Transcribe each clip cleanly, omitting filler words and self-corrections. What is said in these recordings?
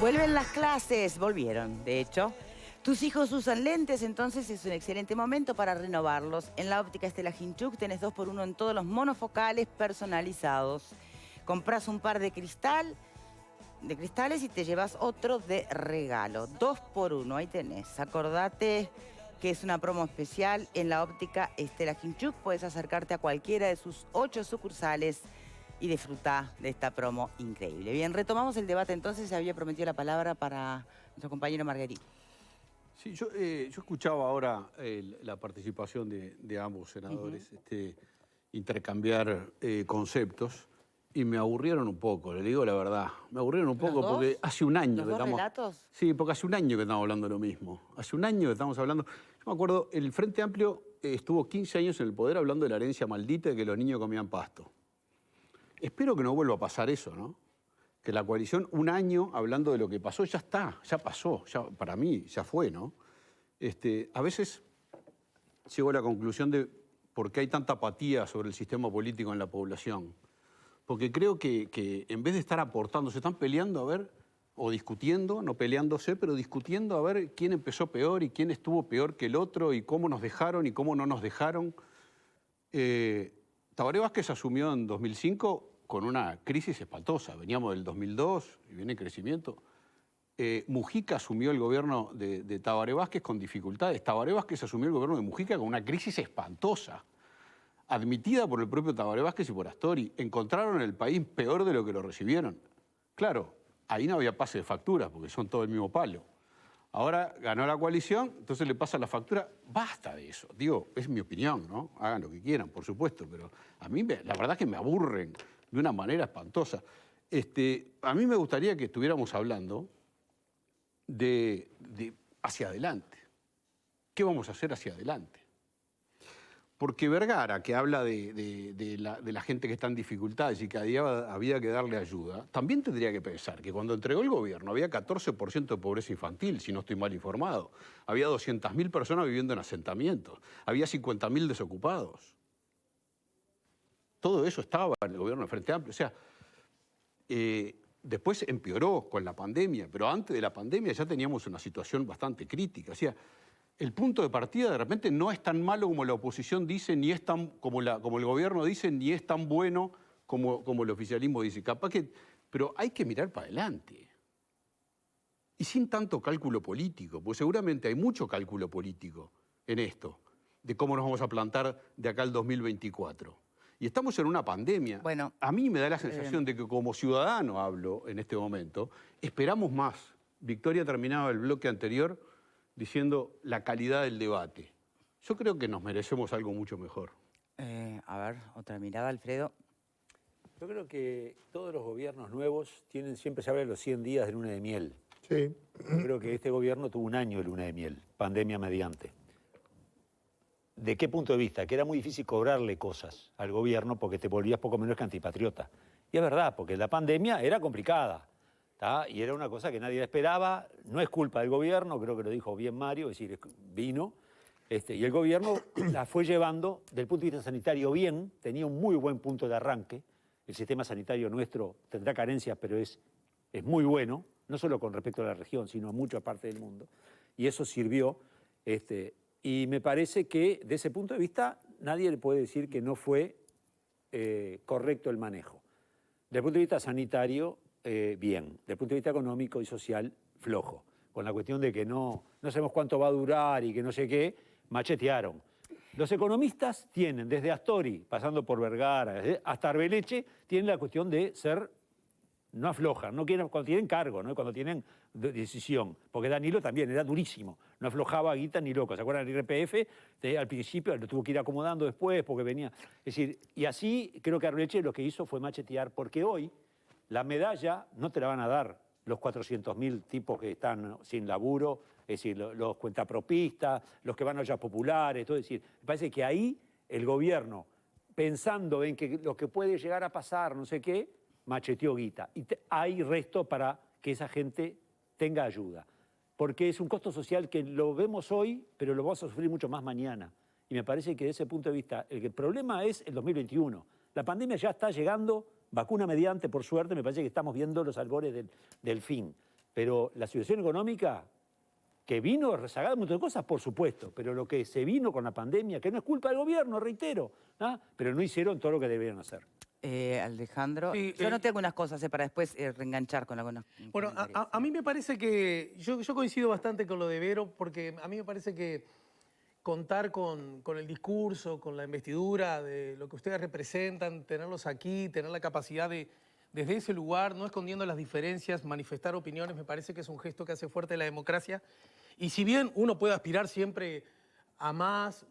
Vuelven las clases, volvieron, de hecho. Tus hijos usan lentes, entonces es un excelente momento para renovarlos. En la óptica Estela Hinchuk tenés 2x1 en todos los monofocales personalizados. Comprás un par de cristales y te llevas otro de regalo. 2x1, ahí tenés. Acordate que es una promo especial en la óptica Estela Hinchuk. Puedes acercarte a cualquiera de sus 8 sucursales y disfrutar de esta promo increíble. Bien, retomamos el debate entonces. Se había prometido la palabra para nuestro compañero Marguerite. Sí, yo escuchaba ahora la participación de ambos senadores intercambiar conceptos y me aburrieron un poco, le digo la verdad. Me aburrieron un poco porque hace un año que estamos... relatos? Sí, porque hace un año que estamos hablando de lo mismo. Hace un año que estamos hablando... Yo me acuerdo, el Frente Amplio estuvo 15 años en el poder hablando de la herencia maldita de que los niños comían pasto. Espero que no vuelva a pasar eso, ¿no? Que la coalición, un año hablando de lo que pasó, ya está, ya pasó, ya, para mí ya fue, ¿no? A veces llego a la conclusión de por qué hay tanta apatía sobre el sistema político en la población. Porque creo que en vez de estar aportando, se están peleando a ver, o discutiendo, no peleándose, pero discutiendo a ver quién empezó peor y quién estuvo peor que el otro y cómo nos dejaron y cómo no nos dejaron. Tabaré Vázquez asumió en 2005 con una crisis espantosa. Veníamos del 2002 y viene en crecimiento. Mujica asumió el gobierno de Tabaré Vázquez con dificultades. Tabaré Vázquez asumió el gobierno de Mujica con una crisis espantosa, admitida por el propio Tabaré Vázquez y por Astori. Encontraron el país peor de lo que lo recibieron. Claro, ahí no había pase de facturas, porque son todo el mismo palo. Ahora ganó la coalición, entonces le pasa la factura. Basta de eso. Digo, es mi opinión, ¿no? Hagan lo que quieran, por supuesto, pero a mí la verdad es que me aburren de una manera espantosa. A mí me gustaría que estuviéramos hablando de hacia adelante. ¿Qué vamos a hacer hacia adelante? Porque Vergara, que habla de la gente que está en dificultades y que había que darle ayuda, también tendría que pensar que cuando entregó el gobierno había 14% de pobreza infantil, si no estoy mal informado. Había 200.000 personas viviendo en asentamientos. Había 50.000 desocupados. Todo eso estaba en el gobierno del Frente Amplio. O sea, después empeoró con la pandemia, pero antes de la pandemia ya teníamos una situación bastante crítica. O sea, el punto de partida de repente no es tan malo como la oposición dice, ni es tan como el gobierno dice, ni es tan bueno como el oficialismo dice. Capaz que, pero hay que mirar para adelante. Y sin tanto cálculo político, porque seguramente hay mucho cálculo político en esto, de cómo nos vamos a plantar de acá al 2024. Y estamos en una pandemia. Bueno, a mí me da la sensación de que como ciudadano hablo en este momento, esperamos más. Victoria terminaba el bloque anterior diciendo la calidad del debate. Yo creo que nos merecemos algo mucho mejor. A ver, otra mirada, Alfredo. Yo creo que todos los gobiernos nuevos siempre se habla de los 100 días de luna de miel. Sí. Yo creo que este gobierno tuvo un año de luna de miel, pandemia mediante. ¿De qué punto de vista? Que era muy difícil cobrarle cosas al gobierno porque te volvías poco menos que antipatriota. Y es verdad, porque la pandemia era complicada, ¿tá? Y era una cosa que nadie la esperaba. No es culpa del gobierno, creo que lo dijo bien Mario, es decir, vino. Y el gobierno la fue llevando, del punto de vista sanitario, bien. Tenía un muy buen punto de arranque. El sistema sanitario nuestro tendrá carencias, pero es muy bueno, no solo con respecto a la región, sino a muchas partes del mundo. Y eso sirvió. Y me parece que, de ese punto de vista, nadie le puede decir que no fue correcto el manejo. Desde el punto de vista sanitario, bien. Desde el punto de vista económico y social, flojo. Con la cuestión de que no sabemos cuánto va a durar y que no sé qué, machetearon. Los economistas tienen, desde Astori, pasando por Vergara, hasta Arbeleche, tienen la cuestión de ser... No aflojan, no quieren, cuando tienen cargo, ¿no? Cuando tienen decisión. Porque Danilo también era durísimo, no aflojaba guita ni loco. ¿Se acuerdan del IRPF? Al principio lo tuvo que ir acomodando después porque venía. Es decir, y así creo que Arbeleche lo que hizo fue machetear, porque hoy la medalla no te la van a dar los 400.000 tipos que están sin laburo, es decir, los cuentapropistas, los que van a ollas populares, todo. Es decir, me parece que ahí el gobierno, pensando en que lo que puede llegar a pasar, no sé qué, macheteó guita. Y hay resto para que esa gente tenga ayuda. Porque es un costo social que lo vemos hoy, pero lo vamos a sufrir mucho más mañana. Y me parece que desde ese punto de vista, el problema es el 2021. La pandemia ya está llegando, vacuna mediante, por suerte, me parece que estamos viendo los albores del fin. Pero la situación económica que vino rezagada de un montón de cosas, por supuesto, pero lo que se vino con la pandemia, que no es culpa del gobierno, reitero, ¿no? Pero no hicieron todo lo que debieron hacer. Alejandro, Sí, yo noté algunas cosas para después reenganchar con algunas. Bueno, comentarios. a mí me parece que yo coincido bastante con lo de Vero, porque a mí me parece que contar con el discurso, con la investidura de lo que ustedes representan, tenerlos aquí, tener la capacidad de, desde ese lugar, no escondiendo las diferencias, manifestar opiniones, me parece que es un gesto que hace fuerte la democracia. Y si bien uno puede aspirar siempre a más,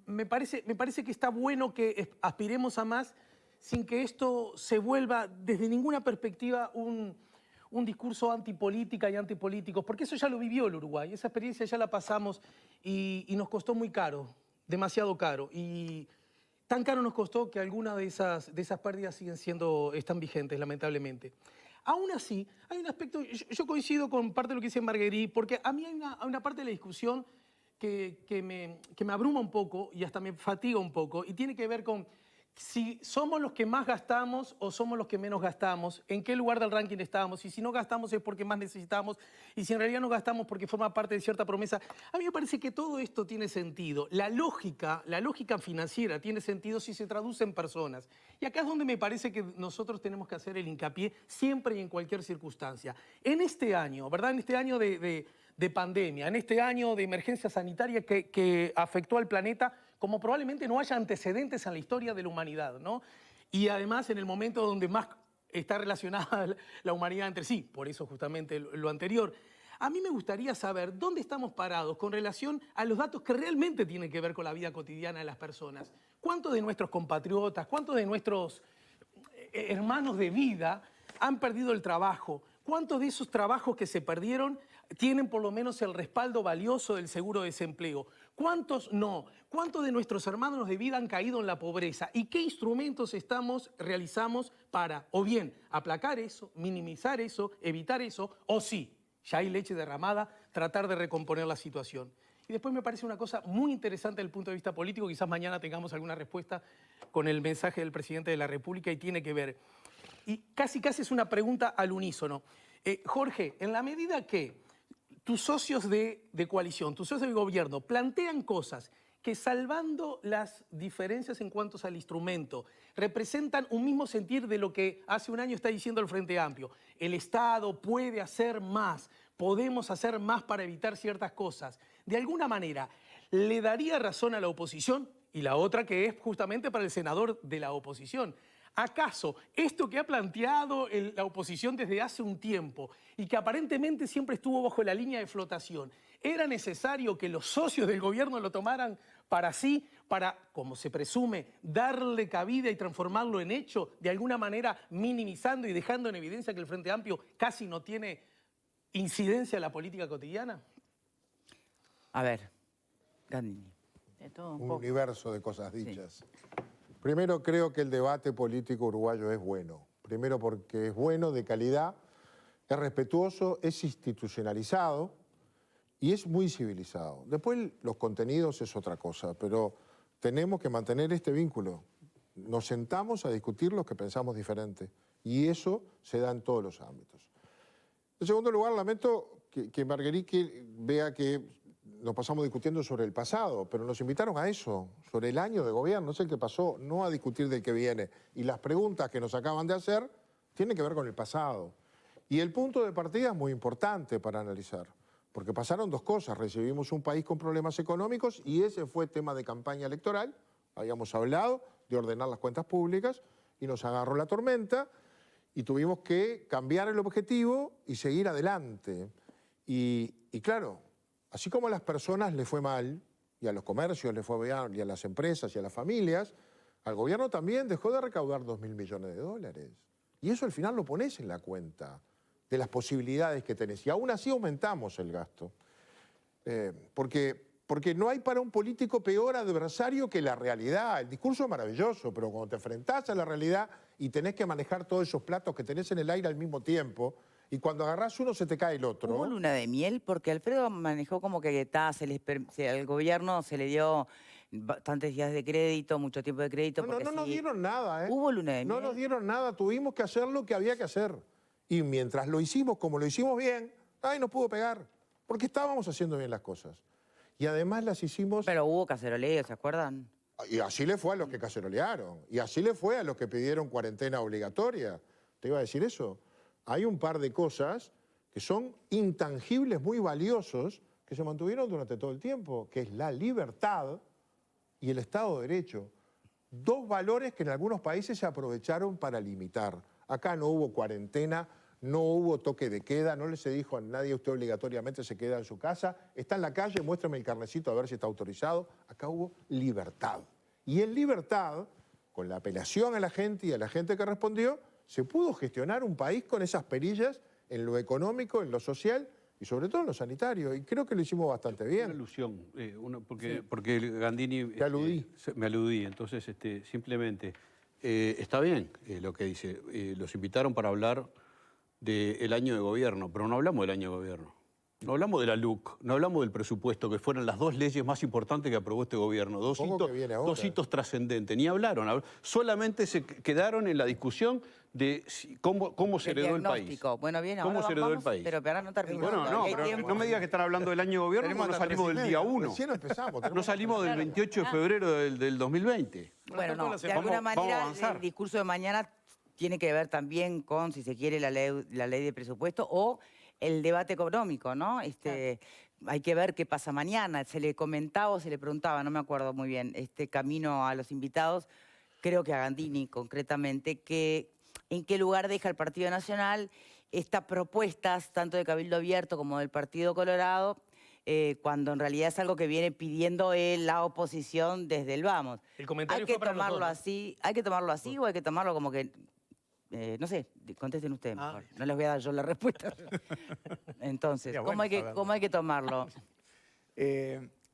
me parece que está bueno que aspiremos a más sin que esto se vuelva desde ninguna perspectiva un discurso antipolítica y antipolíticos, porque eso ya lo vivió el Uruguay, esa experiencia ya la pasamos y nos costó muy caro, demasiado caro. Y tan caro nos costó que algunas de esas pérdidas están vigentes, lamentablemente. Aún así, hay un aspecto, yo coincido con parte de lo que dice Marguerite, porque a mí hay una parte de la discusión que me abruma un poco y hasta me fatiga un poco, y tiene que ver con si somos los que más gastamos o somos los que menos gastamos, en qué lugar del ranking estamos, y si no gastamos es porque más necesitamos, y si en realidad no gastamos porque forma parte de cierta promesa. A mí me parece que todo esto tiene sentido. La lógica financiera tiene sentido si se traduce en personas. Y acá es donde me parece que nosotros tenemos que hacer el hincapié siempre y en cualquier circunstancia. En este año, ¿verdad? En este año de pandemia, en este año de emergencia sanitaria que afectó al planeta, como probablemente no haya antecedentes en la historia de la humanidad, ¿no? Y además en el momento donde más está relacionada la humanidad entre sí, por eso justamente lo anterior. A mí me gustaría saber dónde estamos parados con relación a los datos que realmente tienen que ver con la vida cotidiana de las personas. ¿Cuántos de nuestros compatriotas, cuántos de nuestros hermanos de vida han perdido el trabajo? ¿Cuántos de esos trabajos que se perdieron tienen por lo menos el respaldo valioso del seguro de desempleo? ¿Cuántos no? ¿Cuántos de nuestros hermanos de vida han caído en la pobreza? ¿Y qué instrumentos realizamos para, o bien, aplacar eso, minimizar eso, evitar eso, o sí, ya hay leche derramada, tratar de recomponer la situación? Y después me parece una cosa muy interesante desde el punto de vista político, quizás mañana tengamos alguna respuesta con el mensaje del presidente de la República, y tiene que ver, y casi es una pregunta al unísono. Jorge, en la medida que tus socios de coalición, tus socios de gobierno plantean cosas que, salvando las diferencias en cuanto al instrumento, representan un mismo sentir de lo que hace un año está diciendo el Frente Amplio. El Estado puede hacer más, podemos hacer más para evitar ciertas cosas. De alguna manera, ¿le daría razón a la oposición? Y la otra, que es justamente para el senador de la oposición. ¿Acaso esto que ha planteado la oposición desde hace un tiempo y que aparentemente siempre estuvo bajo la línea de flotación, era necesario que los socios del gobierno lo tomaran para sí, para, como se presume, darle cabida y transformarlo en hecho, de alguna manera minimizando y dejando en evidencia que el Frente Amplio casi no tiene incidencia en la política cotidiana? A ver, Gandini. De todo Un poco. universo de cosas dichas. Primero, creo que el debate político uruguayo es bueno. Primero porque es bueno, de calidad, es respetuoso, es institucionalizado y es muy civilizado. Después los contenidos es otra cosa, pero tenemos que mantener este vínculo. Nos sentamos a discutir los que pensamos diferente y eso se da en todos los ámbitos. En segundo lugar, lamento que Marguerite vea que nos pasamos discutiendo sobre el pasado, pero nos invitaron a eso, sobre el año de gobierno, no sé qué pasó, no a discutir del que viene. Y las preguntas que nos acaban de hacer tienen que ver con el pasado. Y el punto de partida es muy importante para analizar, porque pasaron dos cosas. Recibimos un país con problemas económicos y ese fue tema de campaña electoral. Habíamos hablado de ordenar las cuentas públicas y nos agarró la tormenta y tuvimos que cambiar el objetivo y seguir adelante. Y claro, así como a las personas les fue mal, y a los comercios les fue bien, y a las empresas y a las familias, al gobierno también dejó de recaudar 2.000 millones de dólares. Y eso al final lo pones en la cuenta de las posibilidades que tenés. Y aún así aumentamos el gasto. Porque no hay para un político peor adversario que la realidad. El discurso es maravilloso, pero cuando te enfrentás a la realidad y tenés que manejar todos esos platos que tenés en el aire al mismo tiempo, y cuando agarrás uno se te cae el otro. ¿Hubo luna de miel? Porque Alfredo manejó como que al gobierno se le dio bastantes días de crédito, mucho tiempo de crédito. No nos dieron nada, ¿eh? ¿Hubo luna de miel? No nos dieron nada, tuvimos que hacer lo que había que hacer. Y mientras lo hicimos como lo hicimos bien, ay, no pudo pegar, porque estábamos haciendo bien las cosas. Y además las hicimos... Pero hubo caceroleo, ¿se acuerdan? Y así le fue a los que cacerolearon. Y así le fue a los que pidieron cuarentena obligatoria. ¿Te iba a decir eso? Hay un par de cosas que son intangibles, muy valiosos, que se mantuvieron durante todo el tiempo, que es la libertad y el Estado de Derecho. Dos valores que en algunos países se aprovecharon para limitar. Acá no hubo cuarentena, no hubo toque de queda, no se dijo a nadie usted obligatoriamente se queda en su casa, está en la calle, muéstrame el carnecito a ver si está autorizado. Acá hubo libertad. Y en libertad, con la apelación a la gente y a la gente que respondió, se pudo gestionar un país con esas perillas en lo económico, en lo social y sobre todo en lo sanitario. Y creo que lo hicimos bastante Una bien. alusión, porque el Gandini... Te aludí. Me aludí, entonces simplemente está bien lo que dice. Los invitaron para hablar del año de gobierno, pero no hablamos del año de gobierno. No hablamos de la LUC, no hablamos del presupuesto, que fueron las dos leyes más importantes que aprobó este gobierno. Dos hitos trascendentes. Ni hablaron. Solamente se quedaron en la discusión de cómo se heredó el país. Bueno, bien, ¿Cómo ahora se heredó vamos, el país? pero ahora no terminó. Bueno, no, pero no me digas que están hablando del año de gobierno, porque no salimos del día 1. Recién empezamos. No salimos del 28 de febrero del 2020. Bueno, no, de Vamos alguna a manera avanzar. el discurso de mañana tiene que ver también con, si se quiere, la ley de presupuesto o el debate económico, ¿no? Hay que ver qué pasa mañana. Se le comentaba o se le preguntaba, no me acuerdo muy bien, camino a los invitados, creo que a Gandini concretamente, que en qué lugar deja el Partido Nacional estas propuestas, tanto de Cabildo Abierto como del Partido Colorado, cuando en realidad es algo que viene pidiendo la oposición desde el vamos. El comentario ¿Hay que fue para los tomarlo dos, ¿no? así? ¿Hay que tomarlo así o hay que tomarlo como que... no sé, contesten ustedes mejor. No les voy a dar yo la respuesta. Entonces, Sería ¿cómo bueno hay que, saberlo. cómo hay que tomarlo?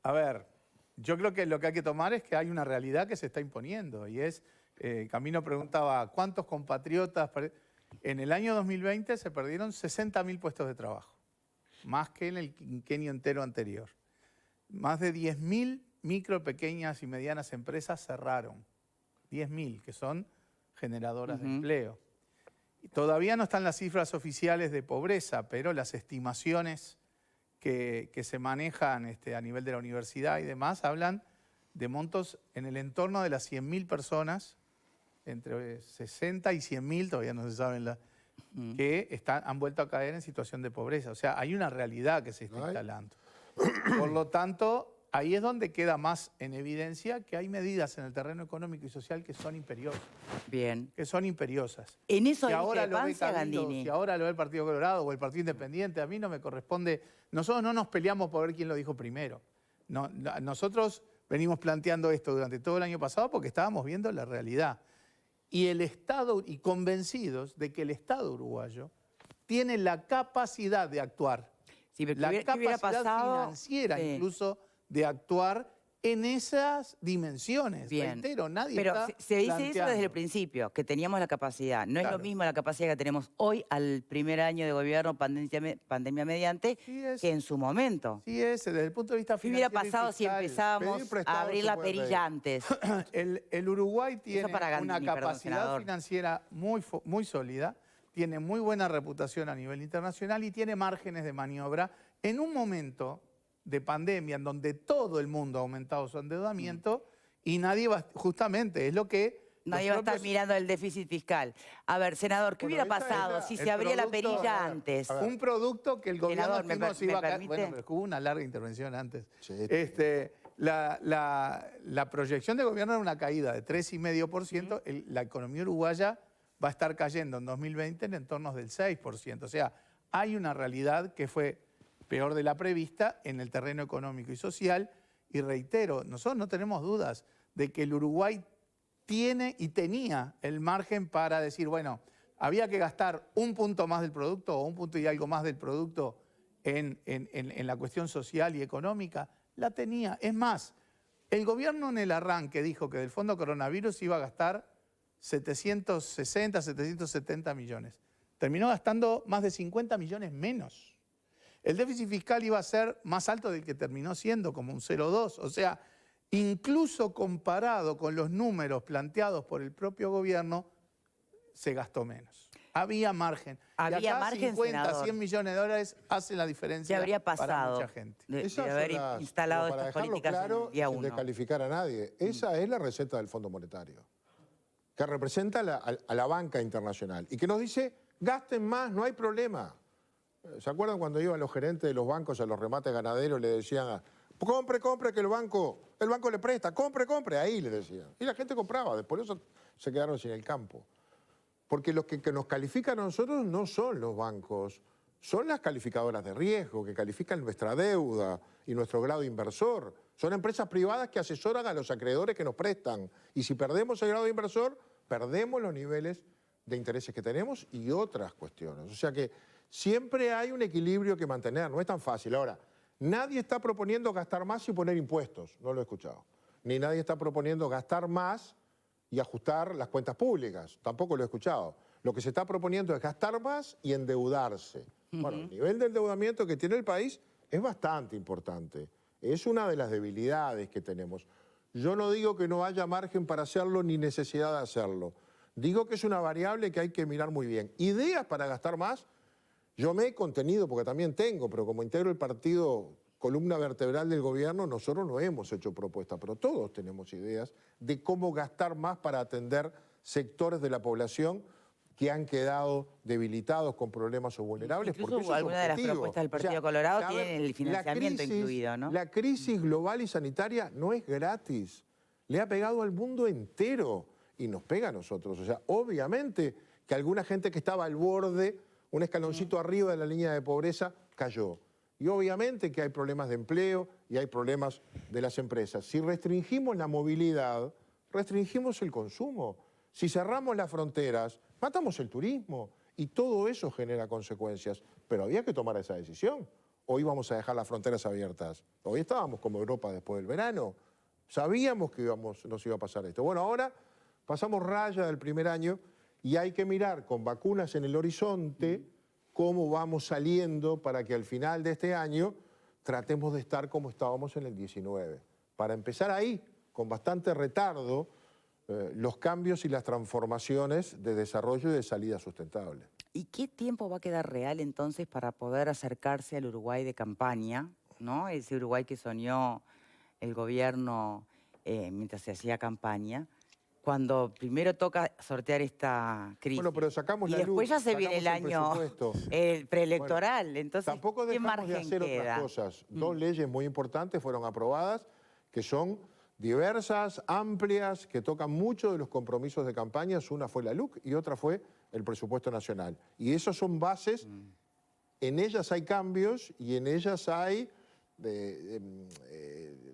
A ver, yo creo que lo que hay que tomar es que hay una realidad que se está imponiendo y es, Camino preguntaba, ¿cuántos compatriotas? En el año 2020 se perdieron 60.000 puestos de trabajo, más que en el quinquenio entero anterior. Más de 10.000 micro, pequeñas y medianas empresas cerraron. 10.000, que son generadoras de empleo. Y todavía no están las cifras oficiales de pobreza, pero las estimaciones que se manejan a nivel de la universidad y demás hablan de montos en el entorno de las 100.000 personas, entre 60 y 100.000, todavía no se saben, que han vuelto a caer en situación de pobreza. O sea, hay una realidad que se está instalando. Por lo tanto, ahí es donde queda más en evidencia que hay medidas en el terreno económico y social que son imperiosas. Bien. Que son imperiosas. En eso Si hay ahora lo ve discrepancia, Cabildo, Gandini. si ahora lo ve el Partido Colorado o el Partido Independiente, a mí no me corresponde. Nosotros no nos peleamos por ver quién lo dijo primero. No, nosotros venimos planteando esto durante todo el año pasado porque estábamos viendo la realidad. Y el Estado, y convencidos de que el Estado uruguayo tiene la capacidad de actuar, Sí, pero la ¿qué hubiera capacidad pasado? financiera Sí. incluso de actuar en esas dimensiones. Bien. Reitero, nadie Pero está se dice eso planteando. desde el principio, que teníamos la capacidad. No es Claro. lo mismo la capacidad que tenemos hoy al primer año de gobierno, pandemia mediante, Sí es. que en su momento. Sí, desde el punto de vista ¿Qué financiero hubiera pasado y si fiscal, empezábamos pedir prestado a abrir se la puede pedir. perilla antes? El Uruguay tiene para Gandini, una perdón, capacidad senador. financiera muy sólida, tiene muy buena reputación a nivel internacional y tiene márgenes de maniobra en un momento de pandemia en donde todo el mundo ha aumentado su endeudamiento y nadie va, justamente, es lo que... Nadie los va a estar propios- mirando el déficit fiscal. A ver, senador, ¿qué Bueno, hubiera esta es pasado la- si el se abría la producto- perilla a ver, antes? Un producto que el gobierno Senador, ¿me estimó se iba a caer. permite? Bueno, pero hubo una larga intervención antes. Sí. La proyección de gobierno era una caída de 3,5%. La economía uruguaya va a estar cayendo en 2020 en entornos del 6%. O sea, hay una realidad que fue peor de la prevista en el terreno económico y social. Y reitero, nosotros no tenemos dudas de que el Uruguay tiene y tenía el margen para decir, bueno, había que gastar un punto más del producto o un punto y algo más del producto en la cuestión social y económica. La tenía. Es más, el gobierno en el arranque dijo que del fondo coronavirus iba a gastar 760, 770 millones. Terminó gastando más de 50 millones menos. El déficit fiscal iba a ser más alto del que terminó siendo, como un 0,2. O sea, incluso comparado con los números planteados por el propio gobierno, se gastó menos. Había margen. Había y acá margen, 50, senador. 100 millones de dólares hacen la diferencia ¿Qué habría para pasado mucha gente. de Esas haber son las- instalado pero para estas dejarlo políticas claro, en el día sin 1? descalificar a nadie, esa es la receta del Fondo Monetario, que representa a la banca internacional y que nos dice, gasten más, no hay problema. ¿Se acuerdan cuando iban los gerentes de los bancos a los remates ganaderos y le decían, compre, que el banco le presta, compre, ahí le decían. Y la gente compraba, por eso se quedaron sin el campo. Porque los que nos califican a nosotros no son los bancos, son las calificadoras de riesgo que califican nuestra deuda y nuestro grado inversor. Son empresas privadas que asesoran a los acreedores que nos prestan. Y si perdemos el grado de inversor, perdemos los niveles de intereses que tenemos y otras cuestiones. O sea que siempre hay un equilibrio que mantener, no es tan fácil. Ahora, nadie está proponiendo gastar más y poner impuestos, no lo he escuchado. Ni nadie está proponiendo gastar más y ajustar las cuentas públicas, tampoco lo he escuchado. Lo que se está proponiendo es gastar más y endeudarse. Bueno, el nivel de endeudamiento que tiene el país es bastante importante. Es una de las debilidades que tenemos. Yo no digo que no haya margen para hacerlo ni necesidad de hacerlo. Digo que es una variable que hay que mirar muy bien. Ideas para gastar más, yo me he contenido porque también tengo, pero como integro el partido columna vertebral del gobierno, nosotros no hemos hecho propuestas, pero todos tenemos ideas de cómo gastar más para atender sectores de la población que han quedado debilitados con problemas o vulnerables. Incluso porque eso es alguna de las objetivo. propuestas del Partido Colorado tienen el financiamiento incluido, ¿no? La crisis global y sanitaria no es gratis. Le ha pegado al mundo entero y nos pega a nosotros. O sea, obviamente que alguna gente que estaba al borde, un escaloncito arriba de la línea de pobreza, cayó. Y obviamente que hay problemas de empleo y hay problemas de las empresas. Si restringimos la movilidad, restringimos el consumo. Si cerramos las fronteras, matamos el turismo. Y todo eso genera consecuencias. Pero había que tomar esa decisión. Hoy vamos a dejar las fronteras abiertas. Hoy estábamos como Europa después del verano. Sabíamos que nos iba a pasar esto. Bueno, ahora pasamos raya del primer año y hay que mirar con vacunas en el horizonte cómo vamos saliendo para que al final de este año tratemos de estar como estábamos en el 19. Para empezar ahí, con bastante retardo, los cambios y las transformaciones de desarrollo y de salida sustentable. ¿Y qué tiempo va a quedar real entonces para poder acercarse al Uruguay de campaña, ¿no? Ese Uruguay que soñó el gobierno mientras se hacía campaña, cuando primero toca sortear esta crisis. Bueno, pero sacamos y la después luz, ya se viene el sacamos año presupuesto. preelectoral. Bueno, entonces, tampoco ¿qué dejamos margen de hacer queda? otras cosas. Dos leyes muy importantes fueron aprobadas, que son diversas, amplias, que tocan mucho de los compromisos de campañas. Una fue la LUC y otra fue el presupuesto nacional. Y esas son bases, en ellas hay cambios y en ellas hay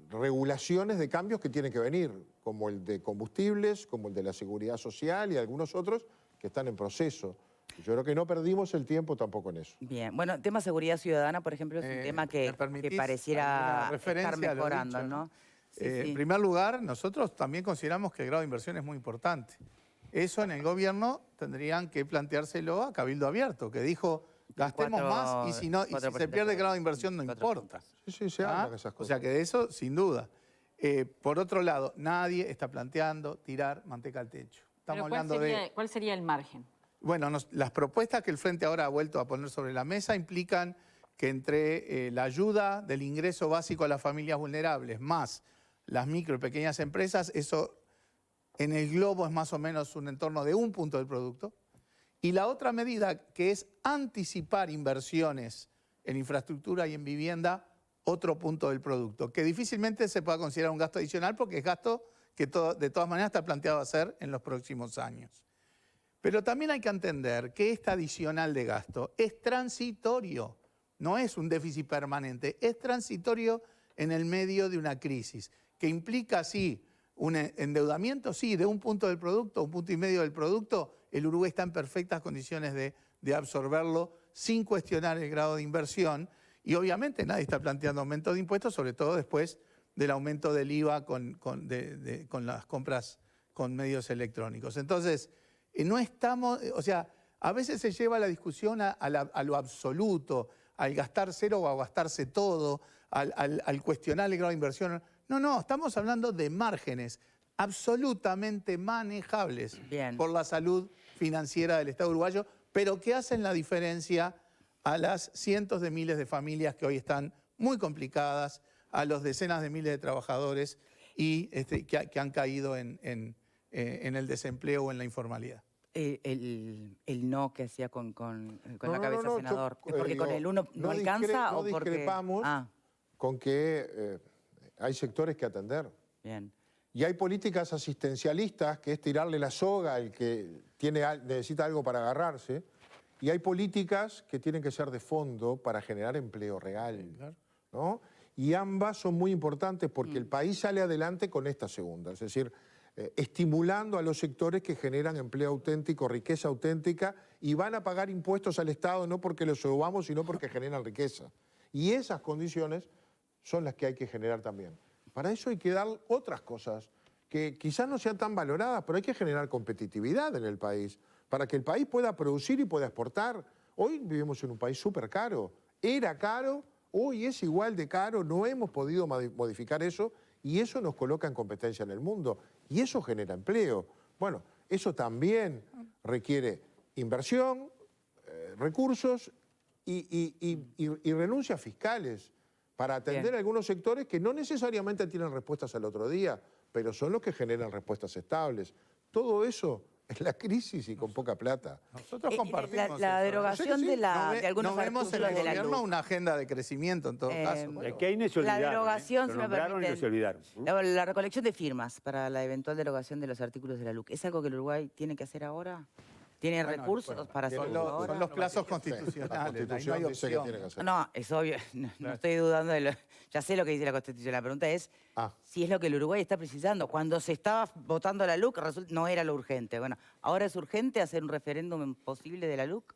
regulaciones de cambios que tienen que venir, como el de combustibles, como el de la seguridad social y algunos otros que están en proceso. Yo creo que no perdimos el tiempo tampoco en eso. Bien, bueno, tema seguridad ciudadana, por ejemplo, es un tema ¿me que permitís pareciera alguna referencia estar a lo mejorando, dicho, ¿no? Sí, En sí. primer lugar, nosotros también consideramos que el grado de inversión es muy importante. Eso en el gobierno tendrían que planteárselo a Cabildo Abierto, que dijo, gastemos más y si se pierde el grado de inversión no importa. Sí, se hablan esas O cosas. sea que de eso, sin duda. Por otro lado, nadie está planteando tirar manteca al techo. Estamos Pero hablando de... ¿cuál sería el margen? Bueno, las propuestas que el Frente ahora ha vuelto a poner sobre la mesa implican que entre la ayuda del ingreso básico a las familias vulnerables más las micro y pequeñas empresas, eso en el globo es más o menos un entorno de 1 punto del producto. Y la otra medida, que es anticipar inversiones en infraestructura y en vivienda, otro punto del producto, que difícilmente se pueda considerar un gasto adicional porque es gasto que de todas maneras está planteado hacer en los próximos años. Pero también hay que entender que este adicional de gasto es transitorio, no es un déficit permanente, es transitorio en el medio de una crisis, que implica, sí, un endeudamiento, sí, de 1 punto del producto, 1,5 puntos del producto. El Uruguay está en perfectas condiciones de absorberlo sin cuestionar el grado de inversión. Y obviamente nadie está planteando aumento de impuestos, sobre todo después del aumento del IVA con las compras con medios electrónicos. Entonces, no estamos, o sea, a veces se lleva la discusión a lo absoluto, al gastar cero o a gastarse todo, al cuestionar el grado de inversión. No, estamos hablando de márgenes absolutamente manejables Bien. por la salud financiera del Estado uruguayo, pero que hacen la diferencia a las cientos de miles de familias que hoy están muy complicadas, a los decenas de miles de trabajadores y que han caído en el desempleo o en la informalidad. El no que hacía con No, la no, cabeza no, senador. yo, ¿Es porque con digo, el uno no alcanza no o porque...? discrepamos Ah, con que hay sectores que atender. bien. Y hay políticas asistencialistas, que es tirarle la soga al que necesita algo para agarrarse, y hay políticas que tienen que ser de fondo para generar empleo real, ¿no? Y ambas son muy importantes porque el país sale adelante con esta segunda, es decir, estimulando a los sectores que generan empleo auténtico, riqueza auténtica, y van a pagar impuestos al Estado no porque los subamos, sino porque generan riqueza. Y esas condiciones son las que hay que generar también. Para eso hay que dar otras cosas que quizás no sean tan valoradas, pero hay que generar competitividad en el país, para que el país pueda producir y pueda exportar. Hoy vivimos en un país súper caro. Era caro, hoy es igual de caro, no hemos podido modificar eso y eso nos coloca en competencia en el mundo y eso genera empleo. Bueno, eso también requiere inversión, recursos y renuncias fiscales para atender a algunos sectores que no necesariamente tienen respuestas al otro día, pero son los que generan respuestas estables. Todo eso es la crisis y con poca plata. Nosotros compartimos la eso. derogación de algunos no vemos en artículos el de la gobierno LUC. una agenda de crecimiento en todo caso. De Keynes se olvidaron. La derogación, Lo si me nombraron y permiten. se olvidaron. La recolección de firmas para la eventual derogación de los artículos de la LUC. ¿Es algo que el Uruguay tiene que hacer ahora? ¿Tiene recursos para hacerlo Son ahora? los plazos La constitucionales, ahí no Constitución hay dice que opción. tiene que hacer. No, es obvio, no estoy dudando de lo... Ya sé lo que dice la Constitución, la pregunta es si es lo que el Uruguay está precisando. Cuando se estaba votando la LUC no era lo urgente. Bueno, ¿ahora es urgente hacer un referéndum posible de la LUC?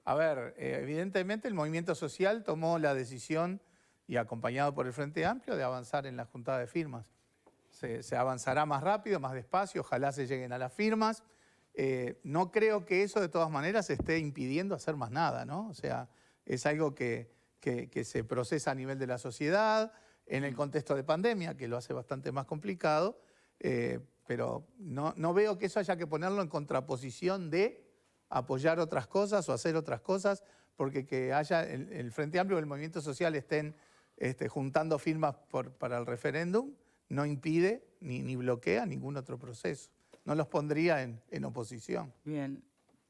A ver, evidentemente el movimiento social tomó la decisión, y acompañado por el Frente Amplio, de avanzar en la juntada de firmas. Se avanzará más rápido, más despacio, ojalá se lleguen a las firmas. No creo que eso de todas maneras esté impidiendo hacer más nada, ¿no? O sea, es algo que se procesa a nivel de la sociedad, en el contexto de pandemia, que lo hace bastante más complicado, pero no veo que eso haya que ponerlo en contraposición de apoyar otras cosas o hacer otras cosas, porque que haya el Frente Amplio o el movimiento social estén juntando firmas para el referéndum, no impide ni bloquea ningún otro proceso. No los pondría en oposición. Bien.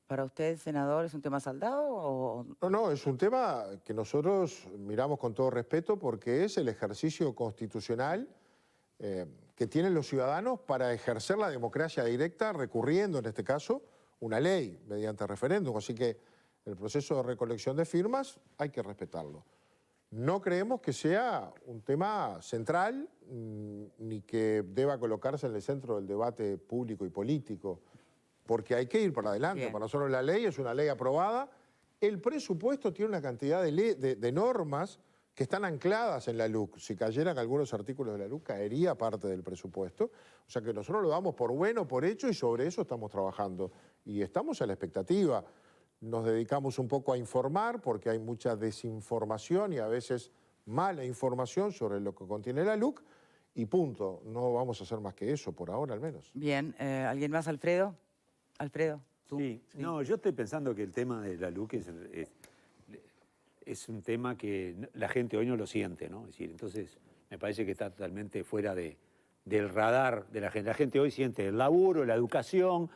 ¿Para usted, senador, es un tema saldado o...? No, es un tema que nosotros miramos con todo respeto porque es el ejercicio constitucional que tienen los ciudadanos para ejercer la democracia directa recurriendo, en este caso, una ley mediante referéndum. Así que el proceso de recolección de firmas hay que respetarlo. No creemos que sea un tema central ni que deba colocarse en el centro del debate público y político, porque hay que ir para adelante. Bien. Para nosotros la ley es una ley aprobada. El presupuesto tiene una cantidad de normas que están ancladas en la LUC. Si cayeran algunos artículos de la LUC, caería parte del presupuesto. O sea que nosotros lo damos por bueno, por hecho, y sobre eso estamos trabajando. Y estamos a la expectativa. Nos dedicamos un poco a informar porque hay mucha desinformación y a veces mala información sobre lo que contiene la LUC y punto. No vamos a hacer más que eso, por ahora al menos. Bien. ¿Alguien más, Alfredo? Alfredo, tú. Sí. No, yo estoy pensando que el tema de la LUC es un tema que la gente hoy no lo siente, ¿no? Es decir, entonces me parece que está totalmente fuera del radar de la gente. La gente hoy siente el laburo, la educación,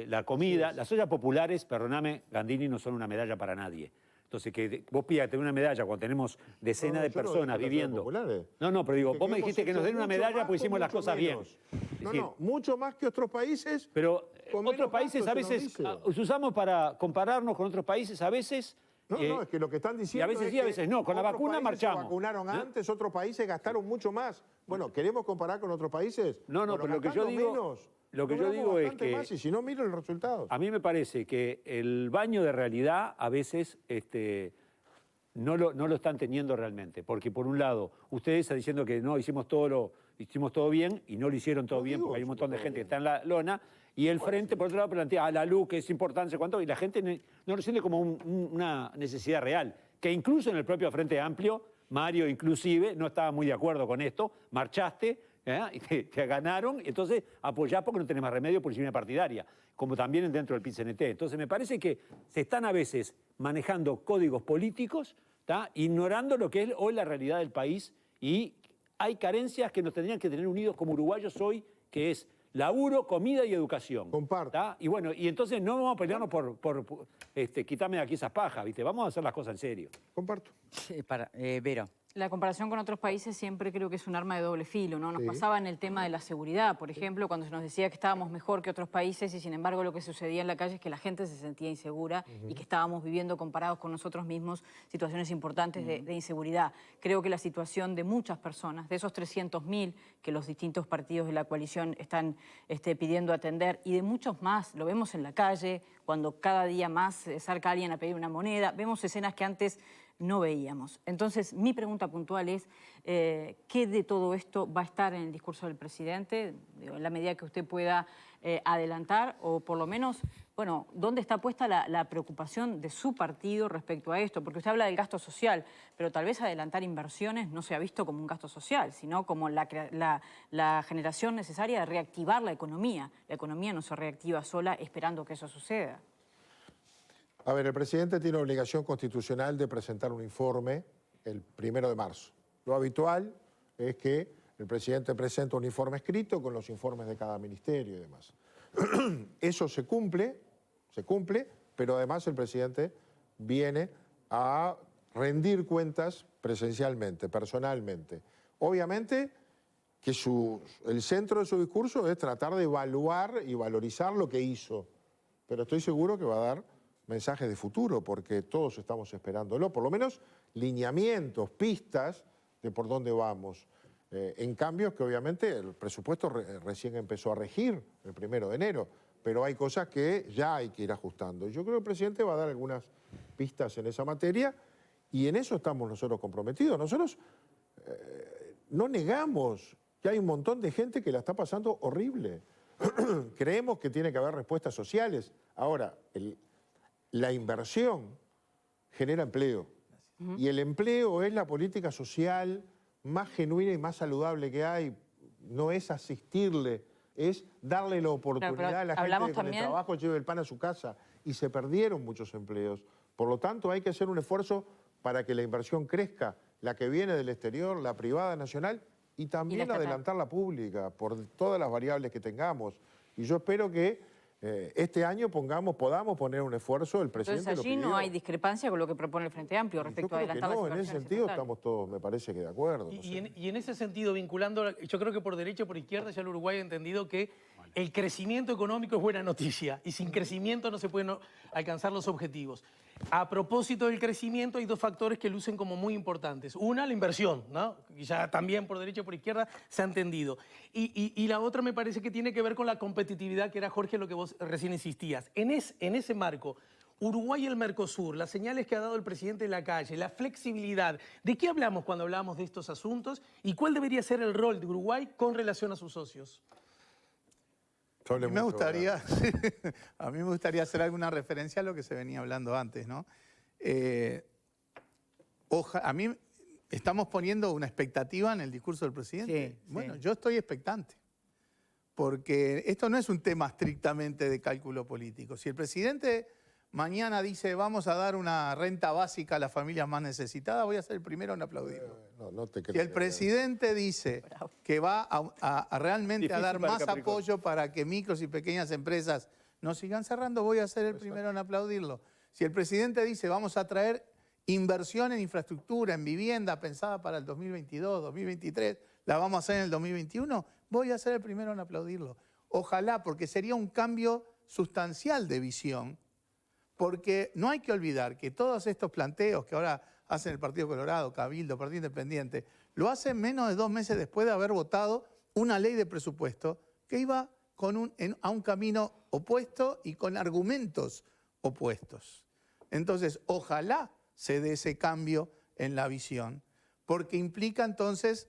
la comida. Las ollas populares, perdóname, Gandini, no son una medalla para nadie. Entonces, que vos pidas tener una medalla cuando tenemos decenas de personas viviendo. No, pero digo, vos me dijiste que nos den una medalla porque hicimos las cosas bien. No, mucho más que otros países. Pero con otros menos países a gastos, veces se nos dice. usamos para compararnos con otros países a veces. No, es que lo que están diciendo y a veces es sí, a que veces no. Con la otros vacuna países marchamos. Se vacunaron antes, otros países gastaron mucho más. Bueno, ¿queremos comparar con otros países? No, Bueno, pero lo que yo gastando digo, menos, lo que yo logramos digo es bastante que más, y si no, miro los resultados. a mí me parece que el baño de realidad a veces no lo están teniendo realmente. Porque por un lado, ustedes están diciendo que no, hicimos todo bien y no lo hicieron todo No bien digo porque hay un que montón de todo gente que bien. está en la lona. Y el frente, por otro lado, plantea la luz, que es importante, no sé cuánto, y la gente no lo siente como una necesidad real. Que incluso en el propio Frente Amplio, Mario inclusive, no estaba muy de acuerdo con esto, marchaste, y te ganaron, entonces apoyás porque no tenés más remedio por disciplina partidaria, como también dentro del PIT-CNT. Entonces me parece que se están a veces manejando códigos políticos, ignorando lo que es hoy la realidad del país, y hay carencias que nos tendrían que tener unidos como uruguayos hoy, que es laburo, comida y educación. Comparto. Y bueno, y entonces no vamos a pelearnos por quitarme de aquí esas pajas, ¿viste? Vamos a hacer las cosas en serio. Comparto. Sí, Vero. La comparación con otros países siempre creo que es un arma de doble filo, ¿no? Nos Sí. pasaba en el tema de la seguridad, por ejemplo, cuando se nos decía que estábamos mejor que otros países y sin embargo lo que sucedía en la calle es que la gente se sentía insegura y que estábamos viviendo comparados con nosotros mismos situaciones importantes de inseguridad. Creo que la situación de muchas personas, de esos 300.000 que los distintos partidos de la coalición están pidiendo atender y de muchos más, lo vemos en la calle, cuando cada día más se acerca alguien a pedir una moneda, vemos escenas que antes no veíamos. Entonces, mi pregunta puntual es, ¿qué de todo esto va a estar en el discurso del presidente? Digo, en la medida que usted pueda adelantar, o por lo menos, bueno, ¿dónde está puesta la preocupación de su partido respecto a esto? Porque usted habla del gasto social, pero tal vez adelantar inversiones no se ha visto como un gasto social, sino como la generación necesaria de reactivar la economía. La economía no se reactiva sola esperando que eso suceda. A ver, el presidente tiene obligación constitucional de presentar un informe el 1 de marzo. Lo habitual es que el presidente presenta un informe escrito con los informes de cada ministerio y demás. Eso se cumple, pero además el presidente viene a rendir cuentas presencialmente, personalmente. Obviamente que el centro de su discurso es tratar de evaluar y valorizar lo que hizo, pero estoy seguro que va a dar mensajes de futuro, porque todos estamos esperándolo, por lo menos lineamientos, pistas de por dónde vamos. En cambio, que obviamente el presupuesto recién empezó a regir el 1 de enero, pero hay cosas que ya hay que ir ajustando. Yo creo que el presidente va a dar algunas pistas en esa materia y en eso estamos nosotros comprometidos. Nosotros no negamos que hay un montón de gente que la está pasando horrible. Creemos que tiene que haber respuestas sociales. Ahora, la inversión genera empleo. Y el empleo es la política social más genuina y más saludable que hay. No es asistirle, es darle la oportunidad a la gente de que con el trabajo lleve el pan a su casa. Y se perdieron muchos empleos. Por lo tanto, hay que hacer un esfuerzo para que la inversión crezca, la que viene del exterior, la privada nacional, y también adelantar la pública, por todas las variables que tengamos. Y yo espero que este año podamos poner un esfuerzo, el presidente Entonces allí no hay discrepancia con lo que propone el Frente Amplio respecto a adelantar las inversiones. En ese sentido estamos todos, me parece que de acuerdo. Y en ese sentido, vinculando, yo creo que por derecha y por izquierda ya el Uruguay ha entendido que el crecimiento económico es buena noticia y sin crecimiento no se pueden alcanzar los objetivos. A propósito del crecimiento, hay dos factores que lucen como muy importantes. Una, la inversión, ¿no? Y ya también por derecha y por izquierda se ha entendido. Y la otra me parece que tiene que ver con la competitividad, que era, Jorge, lo que vos recién insistías. En ese marco, Uruguay y el Mercosur, las señales que ha dado el presidente en la calle, la flexibilidad, ¿de qué hablamos cuando hablamos de estos asuntos? ¿Y cuál debería ser el rol de Uruguay con relación a sus socios? A mí me gustaría hacer alguna referencia a lo que se venía hablando antes, ¿no? A mí estamos poniendo una expectativa en el discurso del presidente. Sí, bueno, sí. yo estoy expectante, porque esto no es un tema estrictamente de cálculo político. Si el presidente mañana dice vamos a dar una renta básica a las familias más necesitadas, voy a ser el primero en aplaudirlo. No te Si creo. el presidente dice que va a realmente a dar más apoyo para que micros y pequeñas empresas no sigan cerrando, voy a ser el primero en aplaudirlo. Si el presidente dice vamos a traer inversión en infraestructura, en vivienda pensada para el 2022, 2023, la vamos a hacer en el 2021, voy a ser el primero en aplaudirlo. Ojalá, porque sería un cambio sustancial de visión, porque no hay que olvidar que todos estos planteos que ahora hacen el Partido Colorado, Cabildo, Partido Independiente, lo hacen menos de 2 meses después de haber votado una ley de presupuesto que iba a un camino opuesto y con argumentos opuestos. Entonces, ojalá se dé ese cambio en la visión, porque implica entonces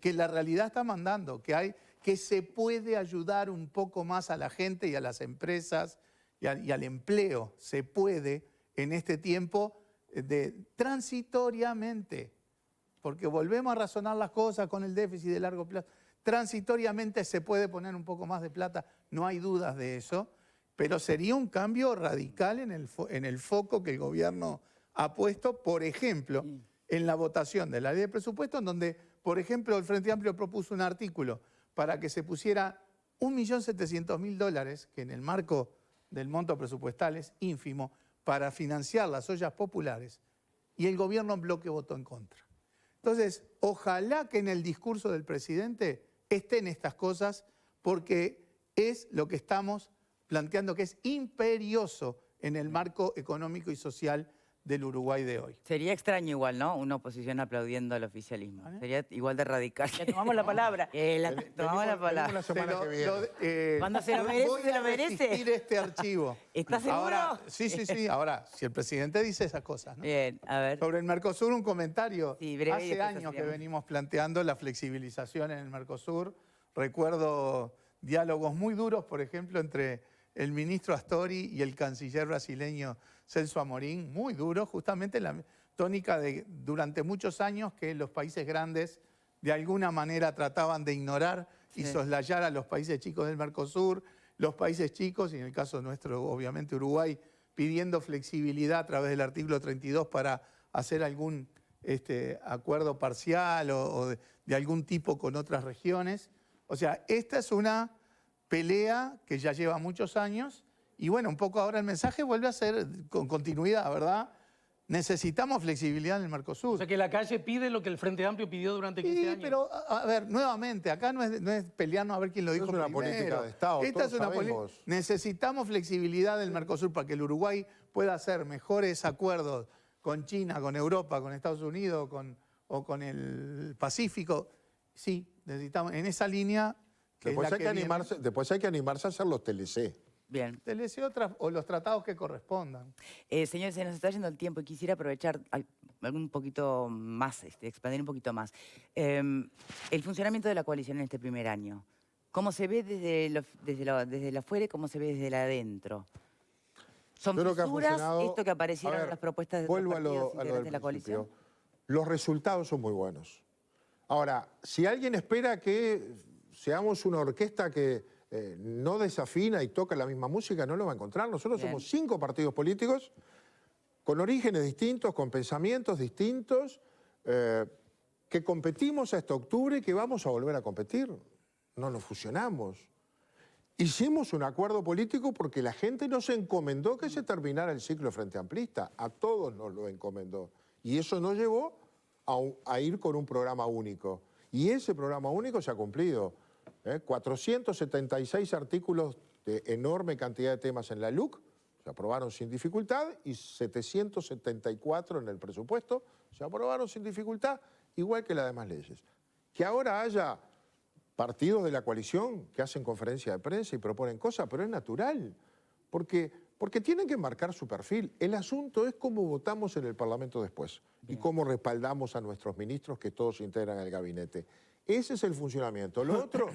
que la realidad está mandando, que se puede ayudar un poco más a la gente y a las empresas y al empleo. Se puede en este tiempo transitoriamente, porque volvemos a razonar las cosas con el déficit de largo plazo. Transitoriamente se puede poner un poco más de plata, no hay dudas de eso, pero sería un cambio radical en el foco que el gobierno ha puesto, por ejemplo, en la votación de la ley de presupuesto, en donde, por ejemplo, el Frente Amplio propuso un artículo para que se pusiera $1.700.000, que en el marco del monto presupuestal es ínfimo, para financiar las ollas populares, y el gobierno en bloque votó en contra. Entonces, ojalá que en el discurso del presidente estén estas cosas, porque es lo que estamos planteando que es imperioso en el marco económico y social del Uruguay de hoy. Sería extraño igual, ¿no? Una oposición aplaudiendo al oficialismo. Sería igual de radical. Le tomamos la palabra. Tomamos la palabra. la semana que viene. Cuando se lo merece, voy se a lo merece. resistir este archivo. ¿Estás seguro? Ahora, sí. Ahora, si el presidente dice esas cosas, ¿no? Bien, a ver. Sobre el Mercosur, un comentario. Sí, breve y Hace después años que seguimos. venimos planteando la flexibilización en el Mercosur. Recuerdo diálogos muy duros, por ejemplo, entre el ministro Astori y el canciller brasileño Celso Amorín, muy duros, justamente en la tónica de durante muchos años que los países grandes de alguna manera trataban de ignorar y soslayar a los países chicos del Mercosur, los países chicos, y en el caso nuestro, obviamente Uruguay, pidiendo flexibilidad a través del artículo 32 para hacer algún acuerdo parcial o de algún tipo con otras regiones. O sea, esta es una pelea que ya lleva muchos años y bueno, un poco ahora el mensaje vuelve a ser con continuidad, ¿verdad? Necesitamos flexibilidad en el Mercosur. O sea, que la calle pide lo que el Frente Amplio pidió durante 15 años. Sí, pero a ver, nuevamente, acá no es pelearnos a ver quién lo dijo es una primero. política de Estado, Esta todos es una sabemos. Necesitamos flexibilidad del Mercosur para que el Uruguay pueda hacer mejores acuerdos con China, con Europa, con Estados Unidos o con el Pacífico. Sí, necesitamos, en esa línea... Después hay que animarse a hacer los TLC. Bien. o los tratados que correspondan. Señor, se nos está yendo el tiempo y quisiera aprovechar un poquito más, expandir un poquito más. El funcionamiento de la coalición en este primer año. ¿Cómo se ve desde la afuera y cómo se ve desde la adentro? ¿Son Yo creo que ha fisuras funcionado- esto que aparecieron A ver, en las propuestas de los vuelvo a partidos lo integrantes del de la coalición? principio. Los resultados son muy buenos. Ahora, si alguien espera que seamos una orquesta que no desafina y toca la misma música, no lo va a encontrar. Nosotros Bien. somos 5 partidos políticos con orígenes distintos, con pensamientos distintos, que competimos hasta octubre y que vamos a volver a competir. No nos fusionamos. Hicimos un acuerdo político porque la gente nos encomendó que se terminara el ciclo frente amplista. A todos nos lo encomendó. Y eso nos llevó a ir con un programa único. Y ese programa único se ha cumplido. 476 artículos de enorme cantidad de temas en la LUC se aprobaron sin dificultad y 774 en el presupuesto se aprobaron sin dificultad, igual que las demás leyes. Que ahora haya partidos de la coalición que hacen conferencia de prensa y proponen cosas, pero es natural, porque tienen que marcar su perfil. El asunto es cómo votamos en el Parlamento después y cómo respaldamos a nuestros ministros que todos integran el gabinete. Ese es el funcionamiento. Lo otro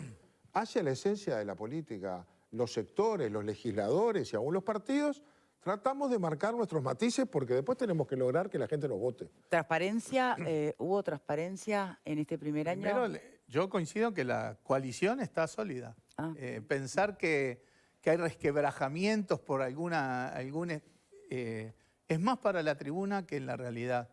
hacia la esencia de la política. Los sectores, los legisladores y aún los partidos tratamos de marcar nuestros matices porque después tenemos que lograr que la gente nos vote. ¿Transparencia? ¿Hubo transparencia en este primer año? Primero, yo coincido en que la coalición está sólida. Ah. Pensar que hay resquebrajamientos por es más para la tribuna que en la realidad.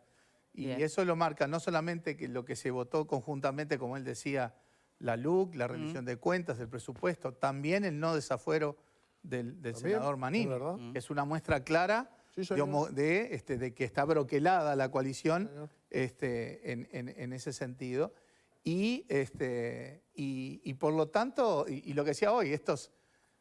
Y Bien. eso lo marca no solamente que lo que se votó conjuntamente, como él decía, la LUC, la rendición de cuentas, el presupuesto, también el no desafuero del senador Manini, es verdad. que es una muestra clara Sí, señor. de que está broquelada la coalición en ese sentido. Y por lo tanto, y lo que decía hoy,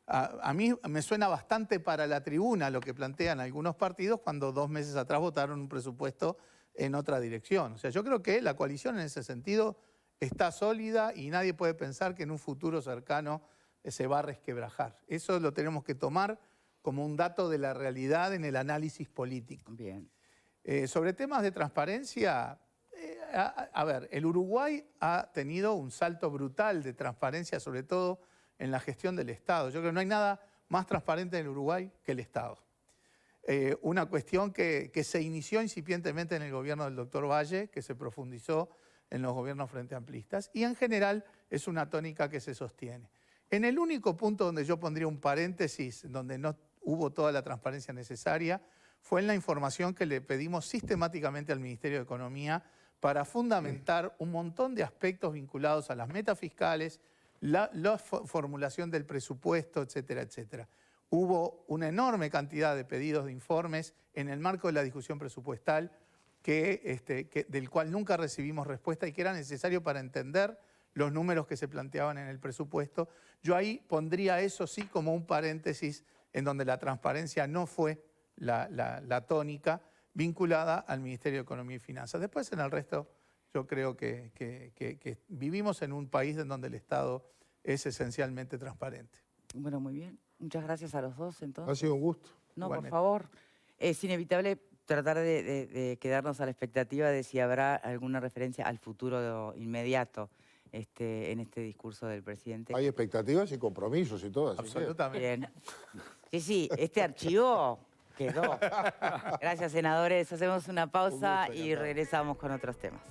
a mí me suena bastante para la tribuna lo que plantean algunos partidos cuando 2 meses atrás votaron un presupuesto en otra dirección. O sea, yo creo que la coalición en ese sentido está sólida y nadie puede pensar que en un futuro cercano se va a resquebrajar. Eso lo tenemos que tomar como un dato de la realidad en el análisis político. Bien. Sobre temas de transparencia, a ver, el Uruguay ha tenido un salto brutal de transparencia, sobre todo en la gestión del Estado. Yo creo que no hay nada más transparente en el Uruguay que el Estado. Una cuestión que se inició incipientemente en el gobierno del doctor Valle, que se profundizó en los gobiernos frente amplistas y en general es una tónica que se sostiene. En el único punto donde yo pondría un paréntesis, donde no hubo toda la transparencia necesaria, fue en la información que le pedimos sistemáticamente al Ministerio de Economía para fundamentar un montón de aspectos vinculados a las metas fiscales, la formulación del presupuesto, etcétera, etcétera. Hubo una enorme cantidad de pedidos de informes en el marco de la discusión presupuestal del cual nunca recibimos respuesta y que era necesario para entender los números que se planteaban en el presupuesto. Yo ahí pondría eso sí como un paréntesis en donde la transparencia no fue la tónica vinculada al Ministerio de Economía y Finanzas. Después en el resto yo creo que vivimos en un país en donde el Estado es esencialmente transparente. Bueno, muy bien. Muchas gracias a los dos, entonces. Ha sido un gusto. No, Igualmente. por favor. Es inevitable tratar de quedarnos a la expectativa de si habrá alguna referencia al futuro inmediato en este discurso del presidente. Hay expectativas y compromisos y todo. así que- Absolutamente. Bien. Sí, este archivo quedó. Gracias, senadores. Hacemos una pausa y regresamos con otros temas.